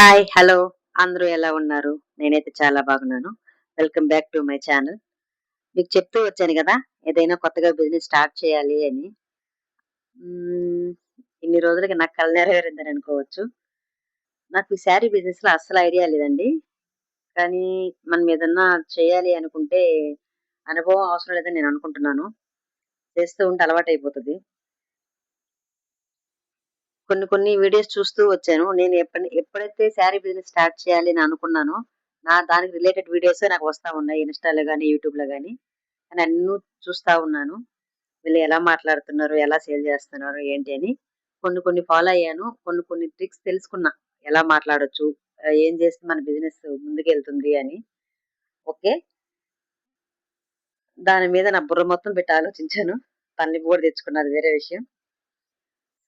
Hi! Hello! అందరూ ఎలా ఉన్నారు? నేనైతే చాలా బాగున్నాను. Welcome back to my channel. మీకు చెప్తూ వచ్చాను గదా! ఏదైనా కొత్తగా బిజినెస్ స్టార్ట్ చేయాలి అని. హ్మ్. ఇన్ని రోజులకి నా కల నెరవేరిందని అనుకోవచ్చు. నాకు ఈ శారీ బిజినెస్‌లో అస్సలు ఐడియా లేదండి. కానీ మనం ఏదన్నా చేయాలి అనుకుంటే అనుభవం అవసరం లేదని నేను అనుకుంటున్నాను. చేస్తూ ఉంటే అలవాటయిపోతది. కొన్ని కొన్ని వీడియోస్ చూస్తూ వచ్చాను. నేను ఎప్పుడైతే శారీ బిజినెస్ స్టార్ట్ చేయాలి అని అనుకున్నానో, దానికి రిలేటెడ్ వీడియోసే నాకు వస్తా ఉన్నాయి. ఇన్‌స్టాలో గాని, యూట్యూబ్‌లో గాని. అని అన్నీ చూస్తా ఉన్నాను. వీళ్ళు ఎలా మాట్లాడుతున్నారు? ఎలా సేల్ చేస్తున్నారు? ఏంటి అని. కొన్ని కొన్ని ఫాలో అయ్యాను. కొన్ని కొన్ని ట్రిక్స్ తెలుసుకున్నా. ఎలా మాట్లాడొచ్చు? ఏం చేస్తే మన బిజినెస్ ముందుకెళ్తుంది అని. ఓకే. దాని మీద నా బుర్ర మొత్తం పెట్టి ఆలోచించాను. తలనొప్పి కూడా తెచ్చుకున్నా అది వేరే విషయం.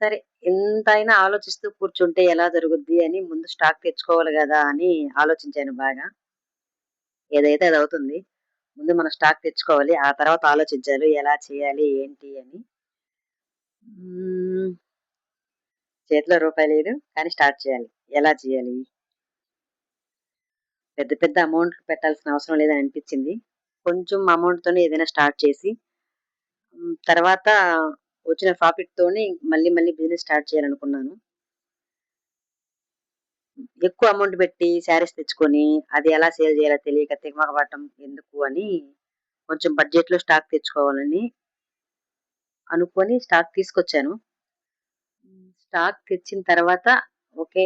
సరే ఎంతైనా ఆలోచిస్తూ కూర్చుంటే ఎలా జరుగుద్ది అని ముందు స్టాక్ తెచ్చుకోవాలి గదా! అని ఆలోచించాను బాగా. ఏదైతే అదవుతుంది. ముందు మనం స్టాక్ తెచ్చుకోవాలి. ఆ తర్వాత ఆలోచించాలి ఎలా చేయాలి? ఏంటి అని. హ్మ్. చేతిలో రూపాయి లేదు. కానీ స్టార్ట్ చేయాలి. ఎలా చేయాలి? పెద్ద పెద్ద అమౌంట్లు పెట్టాల్సిన అవసరం లేదని అనిపిచ్చింది. కొంచెం అమౌంట్‌తోనే ఏదైనా స్టార్ట్ చేసి తర్వాత వచ్చిన ప్రాఫిట్‌తోని మళ్ళీ మళ్ళీ బిజినెస్ స్టార్ట్ చేయాలనుకున్నాను. ఎక్కువ అమౌంట్ పెట్టి శారీస్ తెచ్చుకొని, అది ఎలా సేల్ చేయాలో తెలియక తికమక ఎందుకు అని కొంచెం బడ్జెట్‌లో స్టాక్ తెచ్చుకోవాలని అనుకోని స్టాక్ తీసుకొచ్చాను. స్టాక్ తెచ్చిన తర్వాత ఓకే.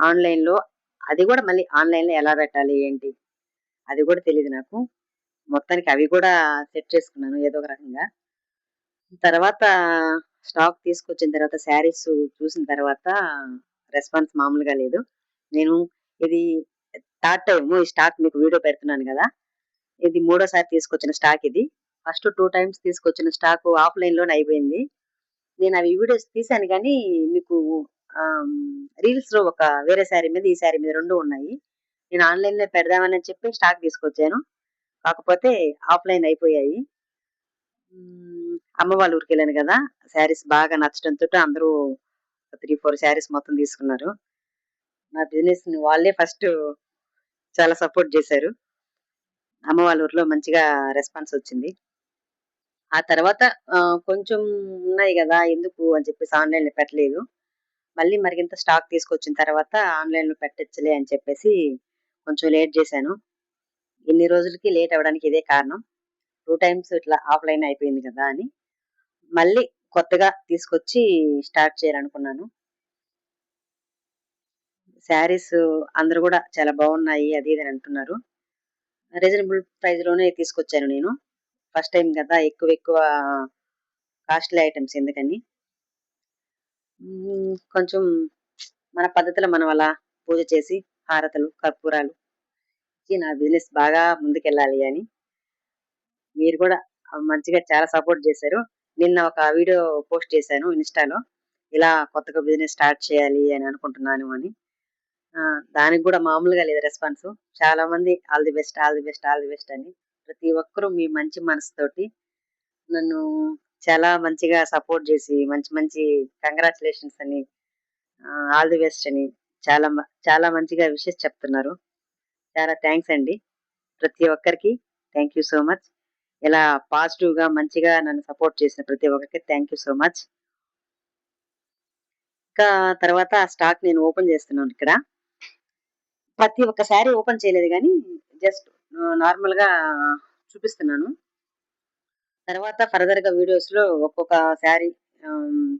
ఆన్‌లైన్‌లో అది గూడా మళ్ళీ ఆన్‌లైన్‌లో ఎలా పెట్టాలి? ఏంటి? అది గూడా తెలీదు నాకు. మొత్తానికి అవి కూడా సెట్ చేసుకున్నాను ఏదో ఒక రకంగా. తర్వాత స్టాక్ తీసుకొచ్చిన తర్వాత శారీస్ చూసిన తర్వాత రెస్పాన్స్ మామూలుగా లేదు. నేను ఇది థర్డ్ టైము ఈ స్టాక్ మీకు వీడియో పెడుతున్నాను గదా! ఇది మూడోసారి తీసుకొచ్చిన స్టాక్ ఇది. ఫస్ట్ 2 టైమ్స్ తీసుకొచ్చిన స్టాకు ఆఫ్‌లైన్‌లోనే అయిపోయింది. నేను అవి వీడియోస్ తీశాను గానీ, మీకు రీల్స్‌లో ఒక వేరే శారీ మీద, ఈ శారీ మీద 2 ఉన్నాయి. నేను ఆన్‌లైన్‌లో పెడదామని చెప్పి స్టాక్ తీసుకొచ్చాను. కాకపోతే ఆఫ్‌లైన్ అయిపోయాయి. అమ్మ వాళ్ళ ఊరికెళ్ళాను గదా! శారీస్ బాగా నచ్చడంతోటి అందరూ 3, 4 శారీస్ మొత్తం తీసుకున్నారు. నా బిజినెస్‌ని వాళ్ళే ఫస్ట్ చాలా సపోర్ట్ జేశారు. అమ్మ వాళ్ళ ఊర్లో మంచిగా రెస్పాన్స్ వచ్చింది. ఆ తర్వాత కొంచెం ఉన్నాయి గదా! ఎందుకు అని చెప్పేసి ఆన్‌లైన్‌లో పెట్టలేదు. మళ్ళీ మరింత స్టాక్ తీసుకొచ్చిన తర్వాత ఆన్‌లైన్‌లో పెట్టొచ్చులే అని చెప్పేసి కొంచెం లేట్ జేశాను. ఇన్ని రోజులకి లేట్ అవ్వడానికి ఇదే కారణం. 2 టైమ్స్ ఇట్లా ఆఫ్‌లైన్ అయిపోయింది గదా! అని. మళ్ళీ కొత్తగా తీసుకొచ్చి స్టార్ట్ చేయాలనుకున్నాను. శారీస్ అందరూ గూడా చాలా బావున్నాయి అది ఇది అని అంటున్నారు. రీజనబుల్ ప్రైస్‌లోనే తీసుకొచ్చాను నేను. ఫస్ట్ టైమ్ గదా! ఎక్కువ ఎక్కువ కాస్ట్‌లీ ఐటెమ్స్ ఎందుకని. కొంచెం మన పద్ధతిలో మనం అలా పూజ చేసి, హారతులు, కర్పూరాలు ఇచ్చి నా బిజినెస్ బాగా ముందుకెళ్ళాలి అని. మీరు కూడా మంచిగా చాలా సపోర్ట్ చేశారు. నిన్న ఒక వీడియో పోస్ట్ చేశాను ఇన్‌స్టాలో. ఇలా కొత్తగా బిజినెస్ స్టార్ట్ చేయాలి అని అనుకుంటున్నాను అని. దానికి కూడా మామూలుగా లేదు రెస్పాన్సు. చాలామంది all the best, all the best, all the best అని. ప్రతి ఒక్కరు మీ మంచి మనసుతోటి నన్ను చాలా మంచిగా సపోర్ట్ చేసి మంచి మంచి కంగ్రాచ్యులేషన్స్ అని, ఆల్ ది బెస్ట్ అని చాలా మంచిగా విషెస్ చెప్తున్నారు. చాలా థాంక్స్ అండి. ప్రతి ఒక్కరికి థాంక్ యూ సో మచ్. ఇలా పాజిటివ్‌గా మంచిగా నన్ను సపోర్ట్ చేసిన ప్రతి ఒక్కరికి థాంక్ యూ సో మచ్. ఇంకా తర్వాత ఆ స్టాక్ నేను ఓపెన్ చేస్తున్నాను ఇక్కడ. ప్రతి ఒక్క శారీ ఓపెన్ చేయలేదు గానీ, జస్ట్ నార్మల్‌గా చూపిస్తున్నాను. తర్వాత ఫర్దర్‌గా వీడియోస్‌లో ఒక్కొక్క శారీ ఆహ్,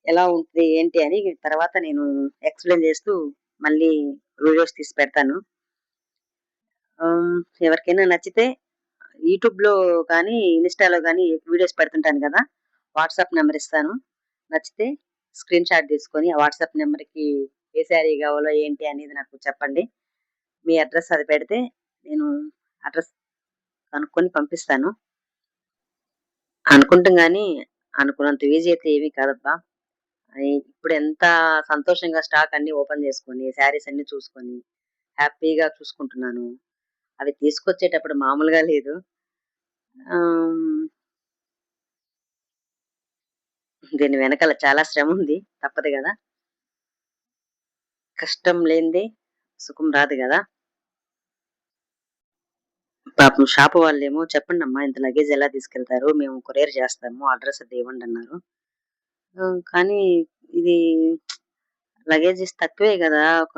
ఎలా ఉంటది, ఏంటి అని తర్వాత నేను ఎక్స్‌ప్లెయిన్ చేస్తూ మళ్ళీ వీడియోస్ తీసి పెడతాను. ఎవరికైనా నచ్చితే యూట్యూబ్‌లో కానీ, ఇన్‌స్టాలో గానీ వీడియోస్ పెడుతుంటాను గదా! వాట్సాప్ నంబర్ ఇస్తాను. నచ్చితే స్క్రీన్ షాట్ తీసుకొని ఆ వాట్సాప్ నంబర్‌కి ఏ శారీ కావాలో ఏంటి అనేది నాకు చెప్పండి. మీ అడ్రెస్ అది పెడితే నేను అడ్రెస్ కనుక్కొని పంపిస్తాను. అనుకుంటాం గానీ, అనుకున్నంత ఈజీ అయితే ఏమీ కాదబ్బా! ఇప్పుడెంత సంతోషంగా స్టాక్ అన్నీ ఓపెన్ చేసుకొని, శారీస్ అన్నీ చూసుకొని, హ్యాపీగా చూసుకుంటున్నాను. అవి తీసుకొచ్చేటప్పుడు మామూలుగా లేదు. ఆహ్, దీని వెనకాల చాలా శ్రముంది. తప్పదు గదా! కష్టం లేనిదే సుఖం రాదు గదా! పాపం షాపు వాళ్ళేమో చెప్పండమ్మా ఇంత లగేజ్ ఎలా తీసుకెళ్తారు? మేము కొరియర్ చేస్తాము. అడ్రెస్ అది ఇవ్వండన్నారు. కానీ ఇది లగేజెస్ తక్కువే గదా! ఒక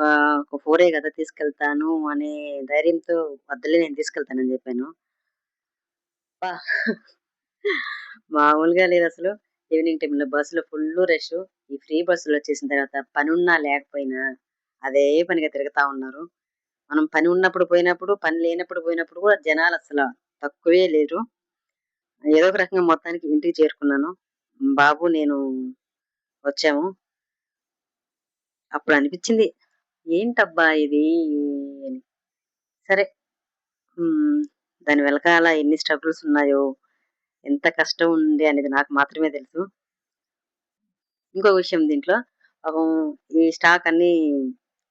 4 గదా తీసుకెళ్తాను అనే ధైర్యంతో వద్దులే నేను తీసుకెళ్తానని జెప్పాను. అబ్బా! మామూలుగా లేదసలు. ఈవినింగ్ టైమ్‌లో బస్సులో ఫుల్లు రషు. ఈ ఫ్రీ బస్సులొచ్చేసిన తర్వాత పనున్నా లేకపోయినా అదే పనిగా తిరుగుతా ఉన్నారు. మనం పని ఉన్నప్పుడు పోయినప్పుడు, పని లేనప్పుడు పోయినప్పుడు కూడా జనాలసల తక్కువే లేరు. ఏదో ఒక రకంగా మొత్తానికి ఇంటికి చేరుకున్నాను. బాబు, నేను వచ్చాము. అప్పుడనిపిచ్చింది, ఏంటబ్బా ఇది అని. సరే. హ్మ్. దాని వెనకాల ఎన్ని స్ట్రగుల్స్ ఉన్నాయో, ఎంత కష్టం ఉంది అనేది నాకు మాత్రమే తెలుసు. ఇంకో విషయం దీంట్లో, పాపం ఈ స్టాక్ అన్నీ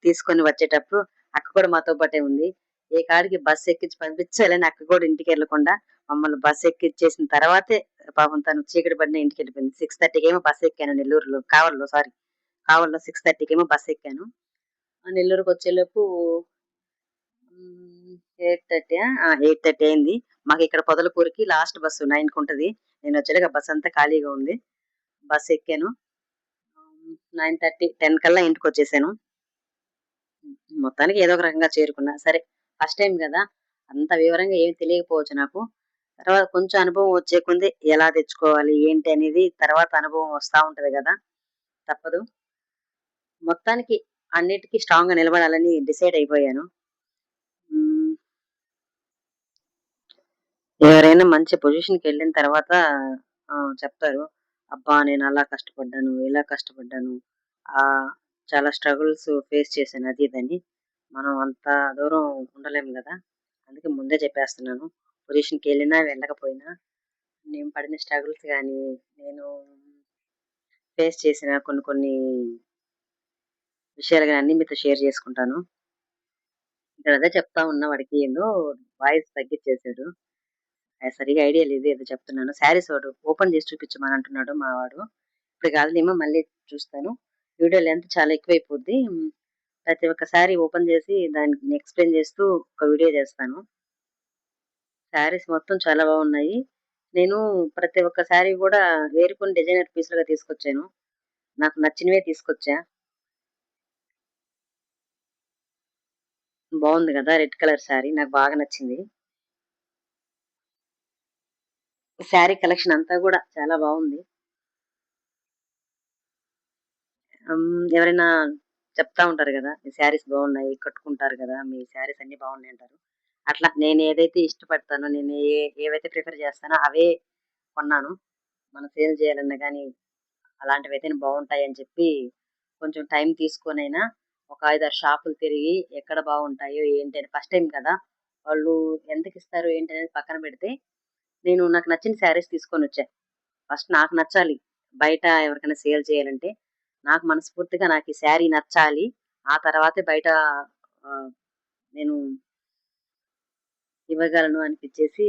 తీసుకొని వచ్చేటప్పుడు అక్క కూడా మాతో పాటే ఉంది. ఏ కాడికి బస్ ఎక్కించి పంపించాలని అక్క కూడా ఇంటికెళ్ళకుండా మమ్మల్ని బస్ ఎక్కిచ్చేసిన తర్వాతే పాపం తను చీకటి పడిన ఇంటికెళ్ళిపోయింది. 6:30కేమో బస్ ఎక్కాను నెల్లూరులో కావలిలో సారీ. కావలిలో 6:30కేమో బస్ ఎక్కాను. నెల్లూరుకొచ్చేలోపు హ్మ్. 8:30 8:30 అయింది. మాకిక్కడ పొదలకూరుకి లాస్ట్ బస్సు 9కి ఉంటది. నేనొచ్చేలోగా బస్సంతా ఖాళీగా ఉంది. బస్ ఎక్కాను. 9:30, 10 కల్లా ఇంటికొచ్చేసాను. మొత్తానికి ఏదో ఒక రకంగా చేరుకున్నా. సరే, ఫస్ట్ టైమ్ గదా! అంత వివరంగా ఏమి తెలియకపోవచ్చు నాకు. తర్వాత కొంచెం అనుభవం వచ్చే కొంది ఎలా తెచ్చుకోవాలి, ఏంటి అనేది తర్వాత అనుభవం వస్తా ఉంటది గదా! తప్పదు. మొత్తానికి అన్నిటికి స్ట్రాంగ్‌గా నిలబడాలని డిసైడ్ అయిపోయాను. హ్మ్. ఎవరైనా మంచి పొజిషన్‌కెళ్ళిన తర్వాత చెప్తారు. అబ్బా! నేనలా కష్టపడ్డాను, ఇలా కష్టపడ్డాను. చాలా స్ట్రగుల్స్ ఫేస్ చేశాను అది ఇదని. మనం అంత దూరం ఉండలేం గదా! అందుకే ముందే చెప్పేస్తున్నాను. పొజిషన్‌కెళ్ళినా, వెళ్ళకపోయినా నేను పడిన స్ట్రగుల్స్ గాని, నేను ఫేస్ చేసిన కొన్ని కొన్ని విషయాలు గాని అన్నీ మీతో షేర్ చేసుకుంటాను. ఇక్కడ అదే చెప్తా ఉన్నా వాడికి ఏందో వాయిస్ తగ్గిచ్చేసాడు. సరిగ్గా ఐడియా లేదు ఏదో చెప్తున్నాను. శారీస్ ఒకటి ఓపెన్ చేసి చూపించమని అంటున్నాడు మా వాడు. ఇప్పుడు కాదులేమో మళ్ళీ చూస్తాను. వీడియో లెంత్ చాలా ఎక్కువైపోద్ది. ప్రతి ఒక్క శారీ ఓపెన్ చేసి దానికి ఎక్స్‌ప్లెయిన్ చేస్తూ ఒక వీడియో చేస్తాను. శారీస్ మొత్తం చాలా బాగున్నాయి. నేను ప్రతి ఒక్క శారీ గూడా ఏరుకొని డిజైనర్ పీసులుగా తీసుకొచ్చాను. నాకు నచ్చినవే తీసుకొచ్చా. బావుంది గదా! రెడ్ కలర్ శారీ నాకు బాగా నచ్చింది. శారీ కలెక్షన్ అంతా గూడా చాలా బావుంది. ఎవరైనా చెప్తా ఉంటారు గదా! మీ శారీస్ బావున్నాయి. కట్టుకుంటారు గదా! మీ శారీస్ అన్నీ బావున్నాయంటారు. అట్లా నేనేదైతే ఇష్టపడతానో, ఏవైతే ప్రిఫర్ చేస్తానో అవే కొన్నాను. మనం సేల్ చేయాలన్నా గానీ, అలాంటివైతేనే బావుంటాయని చెప్పి, కొంచెం టైం తీసుకొనైనా ఒక 5, 6 షాపులు తిరిగి ఎక్కడ బావుంటాయో ఏంటి అని ఫస్ట్ టైమ్ కదా! వాళ్ళు ఎంతకిస్తారు ఏంటనేది పక్కన పెడితే, నేను నాకు నచ్చిన శారీస్ తీసుకొనొచ్చా. ఫస్ట్ నాకు నచ్చాలి. బయట ఎవరికైనా సేల్ చేయాలంటే, నాకు మనస్ఫూర్తిగా నాకు ఈ శారీ నచ్చాలి. ఆ తర్వాతే బయట ఆహ్, నేను ఇవ్వగలను అనిపిచ్చేసి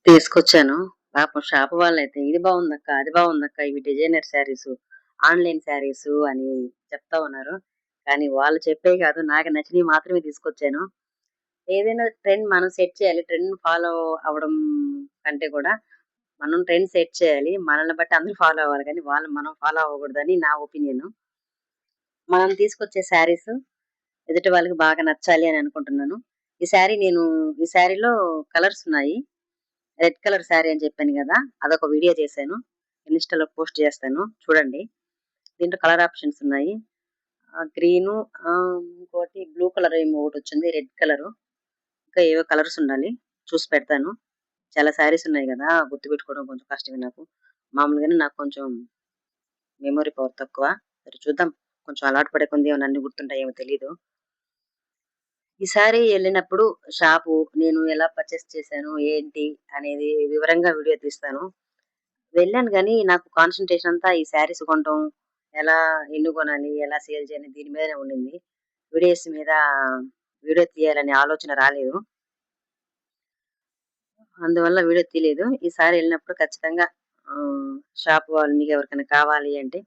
తీసుకొచ్చాను. పాపం షాపు వాళ్ళైతే ఇది బావుందక్క, అది బావుందక్క, ఇవి డిజైనర్ శారీసు, ఆన్‌లైన్ శారీసు అని చెప్తా ఉన్నారు. కానీ వాళ్ళు చెప్పేయి కాదు. నాకు నచ్చినవి మాత్రమే తీసుకొచ్చాను. ఏదైనా ట్రెండ్ మనం సెట్ చేయాలి. ట్రెండ్‌ని ఫాలో అవ్వడం కంటే కూడా మనం ట్రెండ్ సెట్ చేయాలి. మనల్ని బట్టి అందరూ ఫాలో అవ్వాలి గానీ, వాళ్ళని మనం ఫాలో అవ్వకూడదని నా ఒపీనియను. మనం తీసుకొచ్చే శారీసు ఎదుటి వాళ్ళకి బాగా నచ్చాలి అని అనుకుంటున్నాను. ఈ శారీ నేను ఈ శారీలో కలర్స్ ఉన్నాయి. రెడ్ కలర్ శారీ అని చెప్పాను గదా! అదొక వీడియో చేశాను. ఇన్‌స్టాలో పోస్ట్ చేస్తాను చూడండి. దీంట్లో కలర్ ఆప్షన్స్ ఉన్నాయి. గ్రీను, ఇంకోటి బ్లూ కలర్ ఏమో ఒకటొచ్చింది. Red colour. ఇంకా ఏవో కలర్స్ ఉండాలి. చూసి పెడతాను. చాలా శారీస్ ఉన్నాయి గదా! గుర్తుపెట్టుకోవడం కొంచెం కష్టమే నాకు. మామూలుగానే నాకు కొంచెం మెమరీ పవర్ తక్కువ. సరే చూద్దాం. కొంచెం అలవాటు పడే కొంది ఏమన్నా అన్నీ గుర్తుంటాయేమో తెలీదు. ఈసారి ఎళ్ళినప్పుడు షాపు నేను ఎలా పర్చేస్ చేశాను, ఏంటి అనేది వివరంగా వీడియో తీస్తాను. వెళ్ళాను గానీ, నాకు కాన్సంట్రేషన్ అంతా ఈ శారీస్ కొనటం, ఎలా ఎన్ని కొనాలి, ఎలా సేల్ చేయాలి దీని మీదనే ఉండింది. వీడియోస్ మీద వీడియో తీయాలనే ఆలోచన రాలేదు. అందువల్ల వీడియో తీయలేదు. ఈసారి ఎళ్ళినప్పుడు ఖచ్చితంగా షాప్ వాళ్ళు మీకెవరికైనా కావాలి అంటే,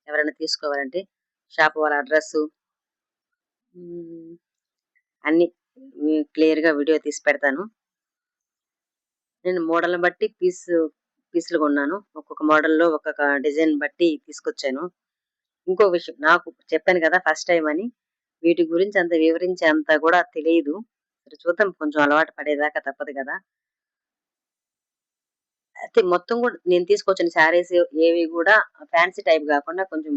ఎవరైనా తీసుకోవాలంటే షాప్ వాళ్ళ అడ్రస్సు అన్నీ క్లియర్‌గా వీడియో తీసి పెడతాను. నేను మోడల్‌ని బట్టి పీసులు కొన్నాను. ఒక్కొక్క మోడల్‌లో ఒక్కొక్క డిజైన్ బట్టి తీసుకొచ్చాను. ఇంకో విషయం నాకు చెప్పాను కదా! ఫస్ట్ టైమ్ అని. వీటి గురించి అంత వివరించే అంత కూడా తెలీదు. సరే చూద్దాం, కొంచెం అలవాటు పడేదాకా తప్పదు కదా! అయితే మొత్తం కూడా నేను తీసుకొచ్చిన శారీస్ ఏవి కూడా ఫ్యాన్సీ టైప్ గాకుండా కొంచెం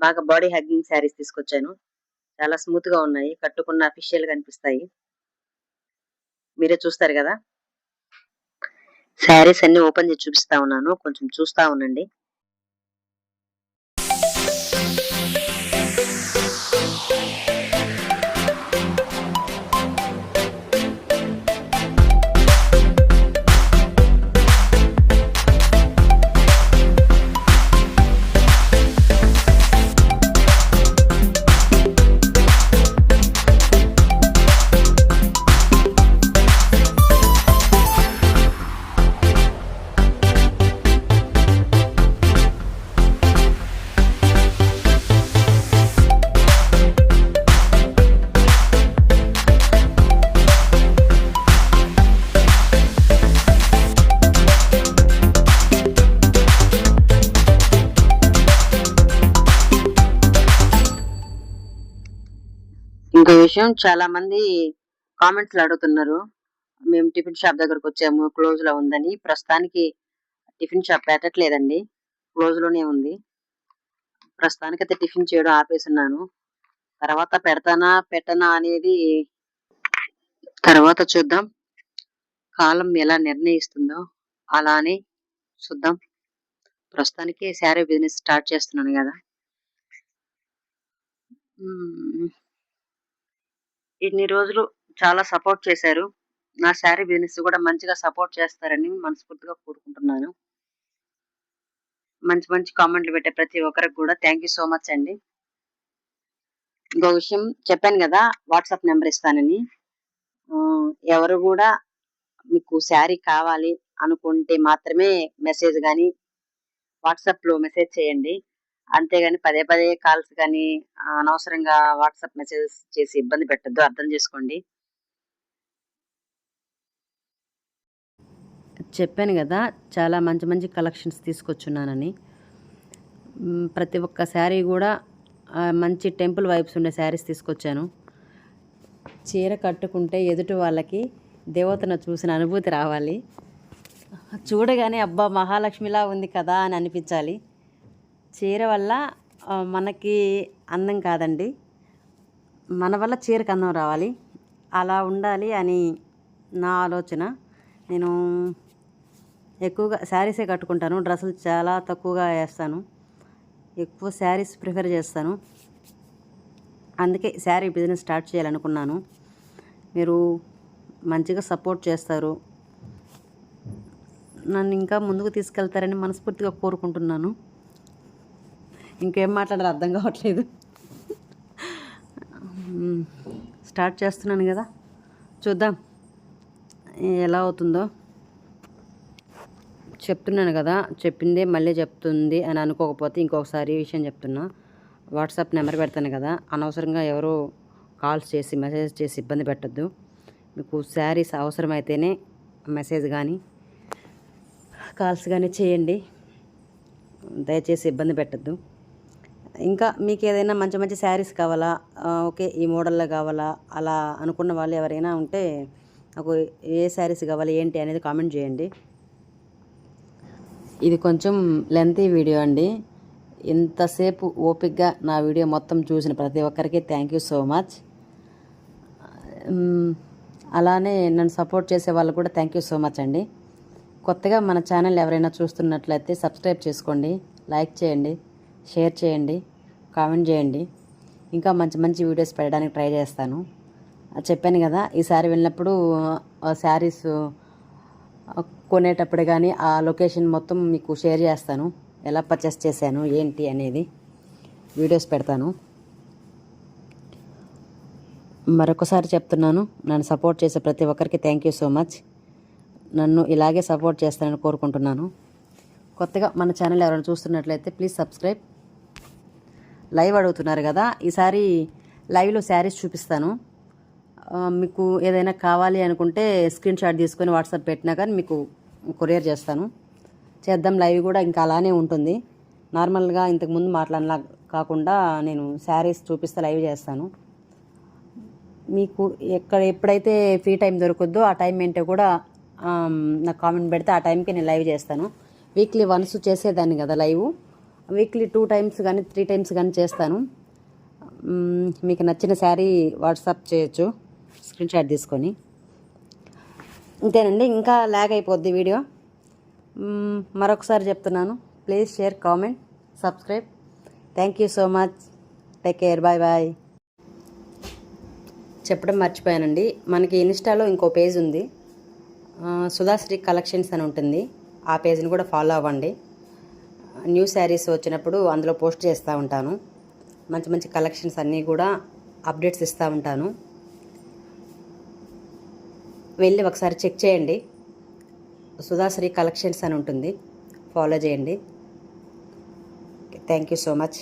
బాగా బాడీ హగ్గింగ్ శారీస్ తీసుకొచ్చాను. చాలా స్మూత్‌గా ఉన్నాయి. కట్టుకున్న అఫీషియల్‌గా అనిపిస్తాయి. మీరే చూస్తారు గదా! శారీస్ అన్నీ ఓపెన్ చేసి చూపిస్తా ఉన్నాను. కొంచెం చూస్తా ఉండండి. ఇంకో విషయం, చాలా మంది కామెంట్స్‌లో అడుగుతున్నారు. మేము టిఫిన్ షాప్ దగ్గరకొచ్చాము, క్లోజ్‌లో ఉందని. ప్రస్తుతానికి టిఫిన్ షాప్ పెట్టట్లేదండి. క్లోజ్‌లోనే ఉంది. ప్రస్తుతానికైతే టిఫిన్ చేయడం ఆపేసున్నాను. తర్వాత పెడతానా, పెట్టనా అనేది తర్వాత చూద్దాం. కాలం ఎలా నిర్ణయిస్తుందో అలా అని చూద్దాం. ప్రస్తుతానికి శారీ బిజినెస్ స్టార్ట్ చేస్తున్నాను గదా! హ్మ్. ఇన్ని రోజులు చాలా సపోర్ట్ చేశారు. నా శారీ బిజినెస్ గూడా మంచిగా సపోర్ట్ చేస్తారని మనస్ఫూర్తిగా కోరుకుంటున్నాను. మంచి మంచి కామెంట్లు పెట్టే ప్రతి ఒక్కరికి గూడా థాంక్ యూ సో మచ్ అండి. ఇంకో విషయం చెప్పాను గదా! వాట్సాప్ నంబర్ ఇస్తానని. ఎవరు గూడా మీకు శారీ కావాలి అనుకుంటే మాత్రమే మెసేజ్ గాని, వాట్సాప్‌లో మెసేజ్ చేయండి. అంతేగాని పదే పదే కాల్స్ గాని, అనవసరంగా వాట్సాప్ మెసేజెస్ చేసి ఇబ్బంది పెట్టొద్దు. అర్థం చేసుకోండి. చెప్పాను గదా! చాలా మంచి మంచి కలెక్షన్స్ తీసుకొచ్చున్నానని. ప్రతి ఒక్క శారీ గూడా మంచి టెంపుల్ వైబ్స్ ఉండే శారీస్ తీసుకొచ్చాను. చీర కట్టుకుంటే ఎదుటి వాళ్ళకి దేవతను చూసిన అనుభూతి రావాలి. చూడగానే అబ్బా! మహాలక్ష్మిలా ఉంది కదా అని అనిపించాలి. చీర వల్ల మనకి అందం కాదండి, మన వల్ల చీరకు అందం రావాలి. అలా ఉండాలి అని నా ఆలోచన. నేను ఎక్కువగా శారీసే కట్టుకుంటాను. డ్రెస్సులు చాలా తక్కువగా వేస్తాను. ఎక్కువ శారీస్ ప్రిఫర్ చేస్తాను. అందుకే శారీ బిజినెస్ స్టార్ట్ చేయాలనుకున్నాను. మీరు మంచిగా సపోర్ట్ చేస్తారు, నన్ను ఇంకా ముందుకు తీసుకెళ్తారని మనస్ఫూర్తిగా కోరుకుంటున్నాను. ఇంకేం మాట్లాడాలో అర్థం కావట్లేదు. స్టార్ట్ చేస్తున్నాను కదా, చూద్దాం ఎలా అవుతుందో. చెప్తున్నాను కదా, చెప్పిందే మళ్ళీ చెప్తుంది అని అనుకోకపోతే ఇంకొకసారి ఈ విషయం చెప్తున్నా. వాట్సాప్ నెంబర్ పెడతాను కదా, అనవసరంగా ఎవరో కాల్స్ చేసి మెసేజ్ చేసి ఇబ్బంది పెట్టద్దు. మీకు శారీస్ అవసరమైతేనే మెసేజ్ కానీ కాల్స్ కానీ చేయండి. దయచేసి ఇబ్బంది పెట్టద్దు. ఇంకా మీకు ఏదైనా మంచి మంచి శారీస్ కావాలా, ఓకే ఈ మోడల్లో కావాలా, అలా అనుకున్న వాళ్ళు ఎవరైనా ఉంటే నాకు ఏ శారీస్ కావాలి ఏంటి అనేది కామెంట్ చేయండి. ఇది కొంచెం లెంతీ వీడియో అండి. ఇంతసేపు ఓపిక్గా నా వీడియో మొత్తం చూసిన ప్రతి ఒక్కరికి థ్యాంక్ యూ సో మచ్. అలానే నన్ను సపోర్ట్ చేసే వాళ్ళు కూడా థ్యాంక్ యూ సో మచ్ అండి. కొత్తగా మన ఛానల్ ఎవరైనా చూస్తున్నట్లయితే సబ్స్క్రైబ్ చేసుకోండి, లైక్ చేయండి, షేర్ చేయండి, కామెంట్ చేయండి. ఇంకా మంచి మంచి వీడియోస్ పెట్టడానికి ట్రై చేస్తాను. చెప్పాను కదా, ఈసారి వెళ్ళినప్పుడు శారీస్ కొనేటప్పుడు కానీ ఆ లొకేషన్ మొత్తం మీకు షేర్ చేస్తాను. ఎలా పర్చేస్ చేశాను ఏంటి అనేది వీడియోస్ పెడతాను. మరొకసారి చెప్తున్నాను, నన్ను సపోర్ట్ చేసే ప్రతి ఒక్కరికి థ్యాంక్ యూ సో మచ్. నన్ను ఇలాగే సపోర్ట్ చేస్తానని కోరుకుంటున్నాను. కొత్తగా మన ఛానల్ ఎవరైనా చూస్తున్నట్లయితే ప్లీజ్ సబ్స్క్రైబ్. లైవ్ అడుగుతున్నారు కదా, ఈసారి లైవ్లో శారీస్ చూపిస్తాను. మీకు ఏదైనా కావాలి అనుకుంటే స్క్రీన్ షాట్ తీసుకొని వాట్సాప్ పెట్టినా కానీ మీకు కొరియర్ చేద్దాం. లైవ్ కూడా ఇంకా అలానే ఉంటుంది. నార్మల్గా ఇంతకుముందు మాట్లాడలా కాకుండా నేను శారీస్ చూపిస్తే లైవ్ చేస్తాను. మీకు ఎప్పుడైతే ఫ్రీ టైం దొరుకుద్దో ఆ టైం ఏంటో కూడా నాకు కామెంట్ పెడితే ఆ టైంకి నేను లైవ్ చేస్తాను. వీక్లీ వన్స్ చేసేదాన్ని కదా లైవ్, వీక్లీ 2 టైమ్స్ కానీ 3 టైమ్స్ కానీ చేస్తాను. మీకు నచ్చిన శారీ వాట్సాప్ చేయొచ్చు స్క్రీన్ షాట్ తీసుకొని. ఇంతేనండి, ఇంకా ల్యాగ్ అయిపోద్ది వీడియో. మరొకసారి చెప్తున్నాను, please share, comment, subscribe. Thank you so much. Take care. Bye bye. చెప్పడం మర్చిపోయానండి, మనకి ఇన్స్టాలో ఇంకో పేజ్ ఉంది, సుధాశ్రీ కలెక్షన్స్ అని ఉంటుంది. ఆ పేజ్ని కూడా ఫాలో అవ్వండి. న్యూ శారీస్ వచ్చినప్పుడు అందులో పోస్ట్ చేస్తూ ఉంటాను. మంచి మంచి కలెక్షన్స్ అన్నీ కూడా అప్డేట్స్ ఇస్తూ ఉంటాను. వెళ్ళి ఒకసారి చెక్ చేయండి. సుధాశ్రీ కలెక్షన్స్ అని ఉంటుంది, ఫాలో చేయండి. Thank you so much.